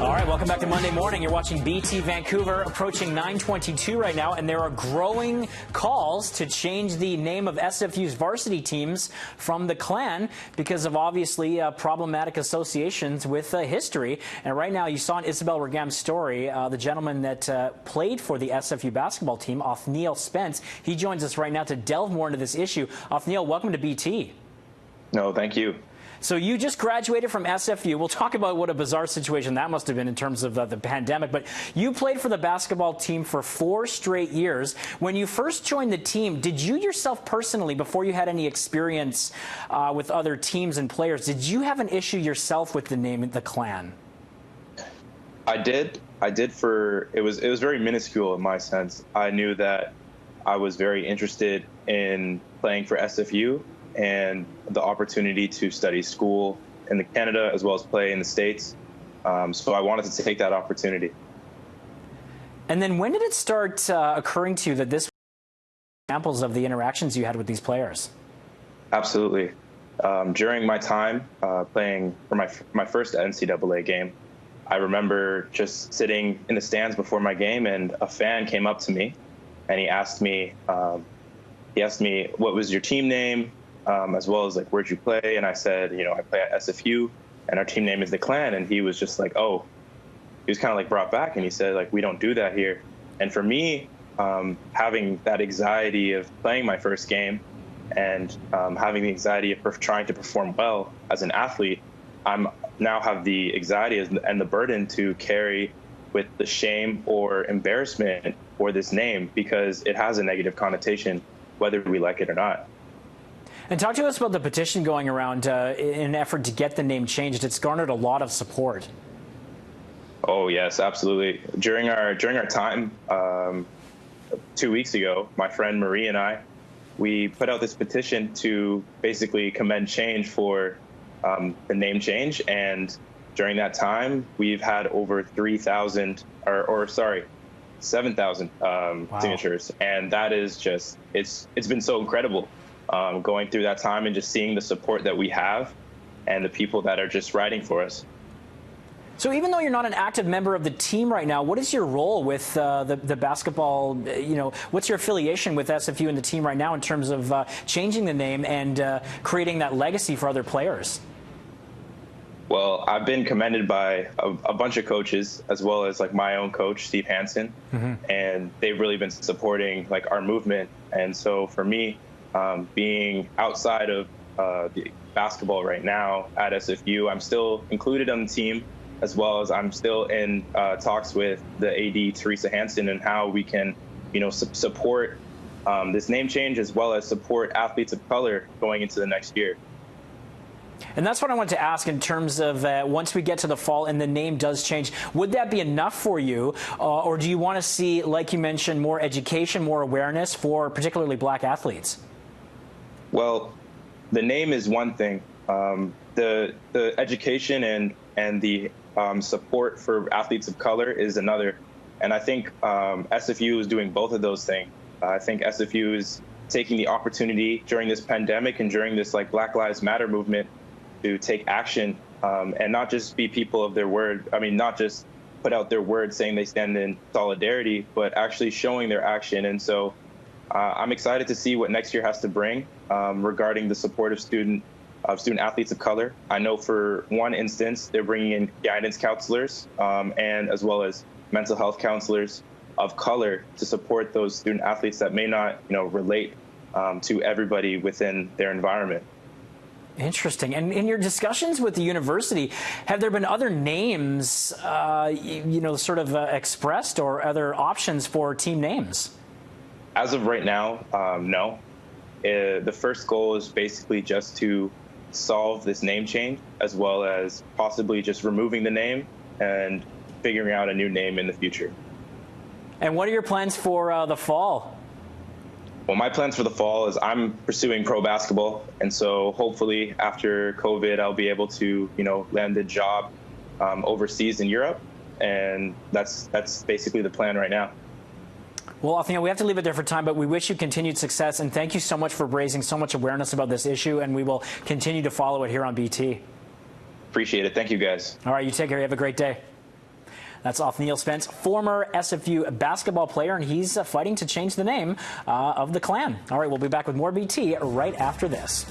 All right, welcome back to Monday Morning. You're watching BT Vancouver, approaching 9:22 right now, and there are growing calls to change the name of SFU's varsity teams from the Clan because of obviously problematic associations with history. And right now, you saw in Isabelle Regam's story, the gentleman that played for the SFU basketball team, Othniel Spence. He joins us right now to delve more into this issue. Othniel, welcome to BT. No, thank you. So you just graduated from SFU. We'll talk about what a bizarre situation that must have been in terms of the pandemic. But you played for the basketball team for 4 straight years. When you first joined the team, did you yourself personally, before you had any experience with other teams and players, did you have an issue yourself with the name the Clan? I did. It was very minuscule in my sense. I knew that I was very interested in playing for SFU and the opportunity to study school in Canada as well as play in the States. So I wanted to take that opportunity. And then when did it start occurring to you that this was examples of the interactions you had with these players? Absolutely. During my time playing for my first NCAA game, I remember just sitting in the stands before my game, and a fan came up to me and he asked me what was your team name, as well as like where'd you play, and I said, I play at SFU and our team name is the Clan. And he was just like, oh, he was kind of like brought back, and he said, like, we don't do that here. And for me, having that anxiety of playing my first game and having the anxiety of trying to perform well as an athlete, I'm now have the anxiety and the burden to carry with the shame or embarrassment for this name, because it has a negative connotation whether we like it or not. And talk to us about the petition going around in an effort to get the name changed. It's garnered a lot of support. Oh, yes, absolutely. During our time 2 weeks ago, my friend Marie and I, we put out this petition to basically commend change for the name change. And during that time, we've had over 7,000 signatures. And that is just, it's been so incredible. Going through that time and just seeing the support that we have and the people that are just writing for us. So even though you're not an active member of the team right now, what is your role with the basketball, what's your affiliation with SFU and the team right now in terms of changing the name and creating that legacy for other players? Well, I've been commended by a bunch of coaches, as well as like my own coach, Steve Hansen, and they've really been supporting like our movement. And so for me, being outside of the basketball right now at SFU, I'm still included on the team, as well as I'm still in talks with the AD, Teresa Hansen, and how we can, support this name change, as well as support athletes of color going into the next year. And that's what I wanted to ask in terms of once we get to the fall and the name does change, would that be enough for you? Or do you want to see, like you mentioned, more education, more awareness for particularly black athletes? Well, the name is one thing. The education and the support for athletes of color is another. And I think SFU is doing both of those things. I think SFU is taking the opportunity during this pandemic and during this like Black Lives Matter movement to take action and not just be people of their word. I mean, not just put out their word saying they stand in solidarity, but actually showing their action. And so I'm excited to see what next year has to bring regarding the support of student athletes of color. I know for one instance, they're bringing in guidance counselors and as well as mental health counselors of color to support those student athletes that may not, relate to everybody within their environment. Interesting. And in your discussions with the university, have there been other names, expressed, or other options for team names? As of right now, no. The first goal is basically just to solve this name change, as well as possibly just removing the name and figuring out a new name in the future. And what are your plans for the fall? Well, my plans for the fall is I'm pursuing pro basketball. And so hopefully after COVID, I'll be able to, land a job overseas in Europe. And that's basically the plan right now. Well, Othniel, we have to leave it there for time, but we wish you continued success, and thank you so much for raising so much awareness about this issue, and we will continue to follow it here on BT. Appreciate it. Thank you, guys. All right, you take care. You have a great day. That's Othniel Spence, former SFU basketball player, and he's fighting to change the name of the Klan. All right, we'll be back with more BT right after this.